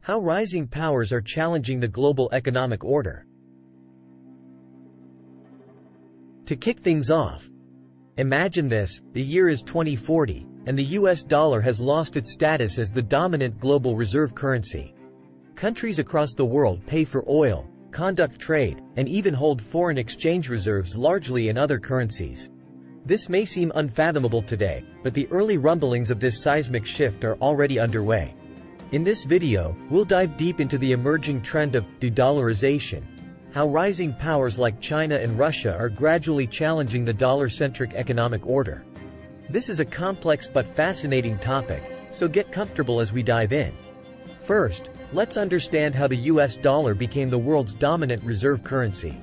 How rising powers are challenging the global economic order. To kick things off, imagine this: the year is 2040, and the US dollar has lost its status as the dominant global reserve currency. Countries across the world pay for oil, conduct trade, and even hold foreign exchange reserves largely in other currencies. This may seem unfathomable today, but the early rumblings of this seismic shift are already underway. In this video, we'll dive deep into the emerging trend of de-dollarization, how rising powers like China and Russia are gradually challenging the dollar-centric economic order. This is a complex but fascinating topic, so get comfortable as we dive in. First, let's understand how the US dollar became the world's dominant reserve currency.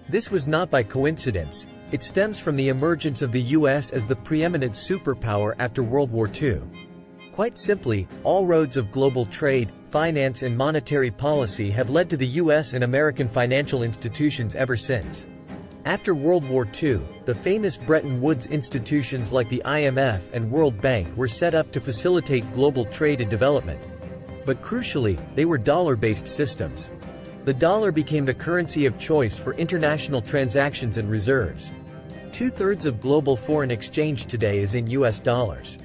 This was not by coincidence. It stems from the emergence of the US as the preeminent superpower after World War II. Quite simply, all roads of global trade, finance and monetary policy have led to the US and American financial institutions ever since. After World War II, the famous Bretton Woods institutions like the IMF and World Bank were set up to facilitate global trade and development. But crucially, they were dollar-based systems. The dollar became the currency of choice for international transactions and reserves. Two-thirds of global foreign exchange today is in US dollars.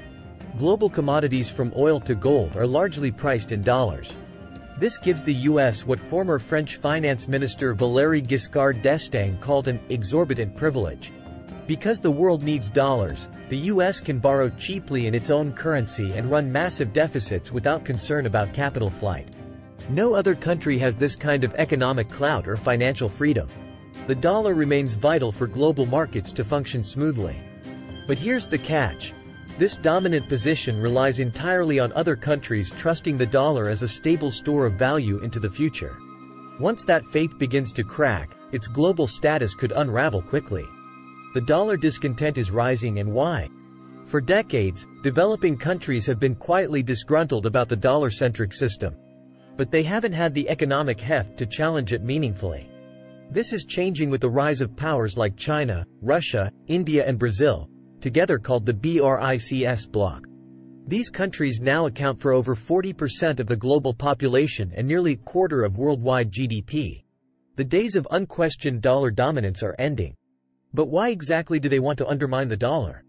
Global commodities from oil to gold are largely priced in dollars. This gives the US what former French finance minister Valéry Giscard d'Estaing called an exorbitant privilege. Because the world needs dollars, the US can borrow cheaply in its own currency and run massive deficits without concern about capital flight. No other country has this kind of economic clout or financial freedom. The dollar remains vital for global markets to function smoothly. But here's the catch. This dominant position relies entirely on other countries trusting the dollar as a stable store of value into the future. Once that faith begins to crack, its global status could unravel quickly. The dollar discontent is rising, and why? For decades, developing countries have been quietly disgruntled about the dollar-centric system. But they haven't had the economic heft to challenge it meaningfully. This is changing with the rise of powers like China, Russia, India and Brazil, together called the BRICS bloc. These countries now account for over 40% of the global population and nearly a quarter of worldwide GDP. The days of unquestioned dollar dominance are ending. But why exactly do they want to undermine the dollar?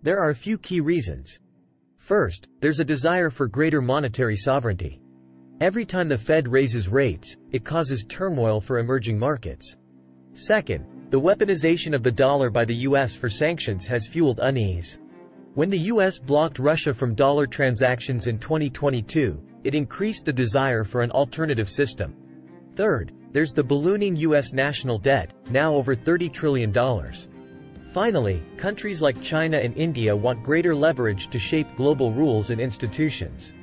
There are a few key reasons. First, there's a desire for greater monetary sovereignty. Every time the Fed raises rates, it causes turmoil for emerging markets. Second, the weaponization of the dollar by the US for sanctions has fueled unease. When the US blocked Russia from dollar transactions in 2022, it increased the desire for an alternative system. Third, there's the ballooning US national debt, now over $30 trillion. Finally, countries like China and India want greater leverage to shape global rules and institutions.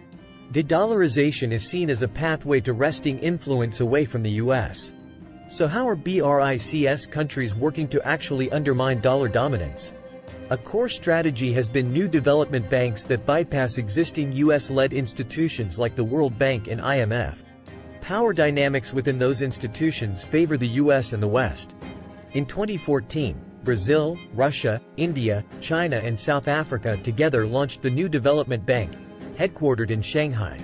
De-dollarization is seen as a pathway to wresting influence away from the US. So how are BRICS countries working to actually undermine dollar dominance? A core strategy has been new development banks that bypass existing US-led institutions like the World Bank and IMF. Power dynamics within those institutions favor the US and the West. In 2014, Brazil, Russia, India, China and South Africa together launched the New Development Bank, headquartered in Shanghai.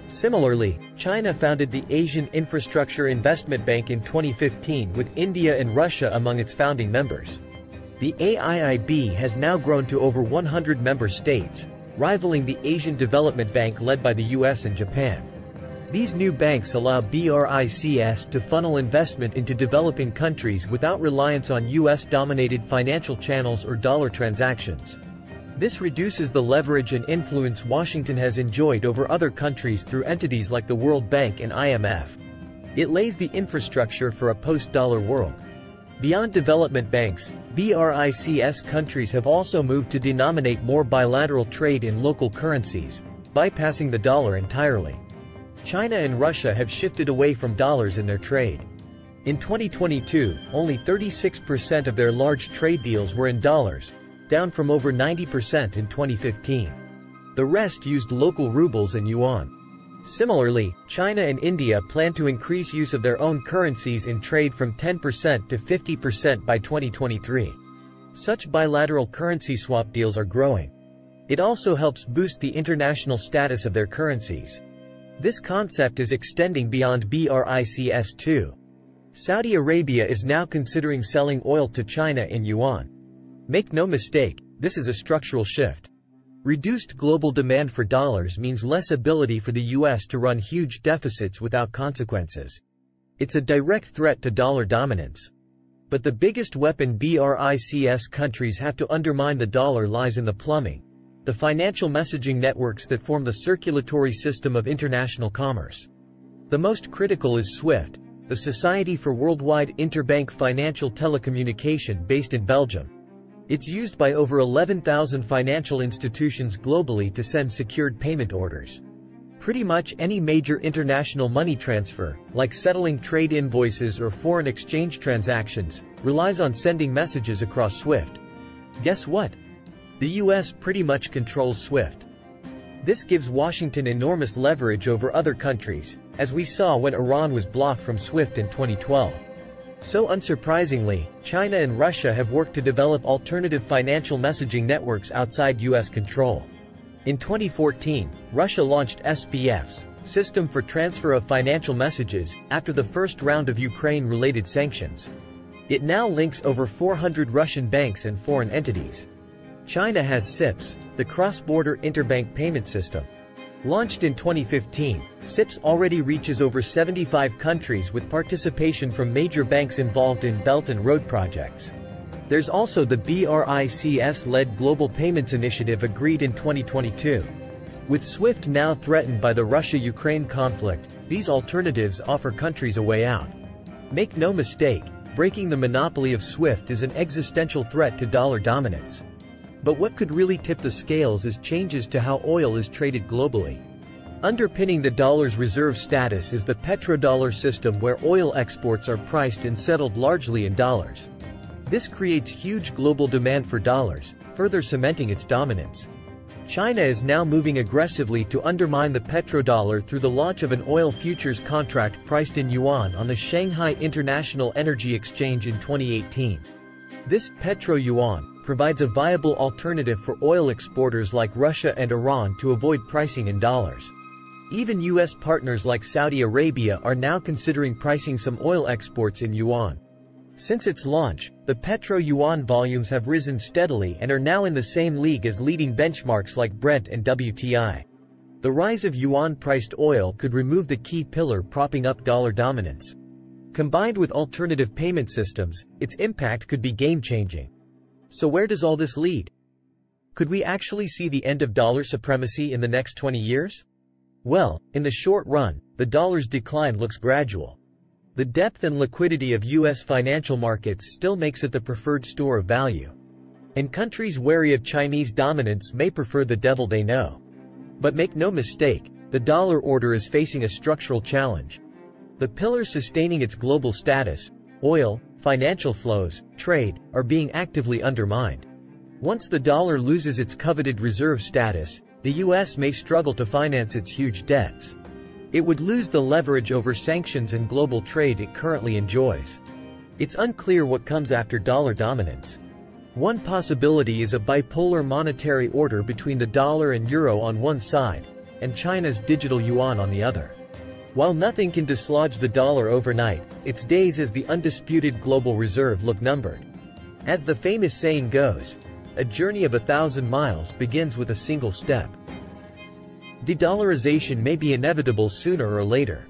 Similarly, China founded the Asian Infrastructure Investment Bank in 2015 with India and Russia among its founding members. The AIIB has now grown to over 100 member states, rivaling the Asian Development Bank led by the US and Japan. These new banks allow BRICS to funnel investment into developing countries without reliance on US-dominated financial channels or dollar transactions. This reduces the leverage and influence Washington has enjoyed over other countries through entities like the World Bank and IMF. It lays the infrastructure for a post-dollar world. Beyond development banks, BRICS countries have also moved to denominate more bilateral trade in local currencies, bypassing the dollar entirely. China and Russia have shifted away from dollars in their trade. In 2022, only 36% of their large trade deals were in dollars, down from over 90% in 2015. The rest used local rubles and yuan. Similarly, China and India plan to increase use of their own currencies in trade from 10% to 50% by 2023. Such bilateral currency swap deals are growing. It also helps boost the international status of their currencies. This concept is extending beyond BRICS too. Saudi Arabia is now considering selling oil to China in yuan. Make no mistake, this is a structural shift. Reduced global demand for dollars means less ability for the US to run huge deficits without consequences. It's a direct threat to dollar dominance. But the biggest weapon BRICS countries have to undermine the dollar lies in the plumbing, the financial messaging networks that form the circulatory system of international commerce. The most critical is SWIFT, the Society for Worldwide Interbank Financial Telecommunication based in Belgium. It's used by over 11,000 financial institutions globally to send secured payment orders. Pretty much any major international money transfer, like settling trade invoices or foreign exchange transactions, relies on sending messages across SWIFT. Guess what? The US pretty much controls SWIFT. This gives Washington enormous leverage over other countries, as we saw when Iran was blocked from SWIFT in 2012. So unsurprisingly, China and Russia have worked to develop alternative financial messaging networks outside US control. In 2014, Russia launched SPF's System for Transfer of Financial Messages, after the first round of Ukraine-related sanctions. It now links over 400 Russian banks and foreign entities. China has CIPS, the Cross-Border Interbank Payment System. Launched in 2015, CIPS already reaches over 75 countries with participation from major banks involved in Belt and Road projects. There's also the BRICS-led Global Payments Initiative agreed in 2022. With SWIFT now threatened by the Russia-Ukraine conflict, these alternatives offer countries a way out. Make no mistake, breaking the monopoly of SWIFT is an existential threat to dollar dominance. But what could really tip the scales is changes to how oil is traded globally. Underpinning the dollar's reserve status is the petrodollar system, where oil exports are priced and settled largely in dollars. This creates huge global demand for dollars, further cementing its dominance. China is now moving aggressively to undermine the petrodollar through the launch of an oil futures contract priced in yuan on the Shanghai International Energy Exchange in 2018. This petro-yuan provides a viable alternative for oil exporters like Russia and Iran to avoid pricing in dollars. Even US partners like Saudi Arabia are now considering pricing some oil exports in yuan. Since its launch, the petro-yuan volumes have risen steadily and are now in the same league as leading benchmarks like Brent and WTI. The rise of yuan-priced oil could remove the key pillar propping up dollar dominance. Combined with alternative payment systems, its impact could be game-changing. So where does all this lead? Could we actually see the end of dollar supremacy in the next 20 years? Well, in the short run, the dollar's decline looks gradual. The depth and liquidity of US financial markets still makes it the preferred store of value. And countries wary of Chinese dominance may prefer the devil they know. But make no mistake, the dollar order is facing a structural challenge. The pillars sustaining its global status, oil, financial flows, trade, are being actively undermined. Once the dollar loses its coveted reserve status, the US may struggle to finance its huge debts. It would lose the leverage over sanctions and global trade it currently enjoys. It's unclear what comes after dollar dominance. One possibility is a bipolar monetary order between the dollar and euro on one side, and China's digital yuan on the other. While nothing can dislodge the dollar overnight, its days as the undisputed global reserve look numbered. As the famous saying goes, a journey of 1,000 miles begins with a single step. De-dollarization may be inevitable sooner or later.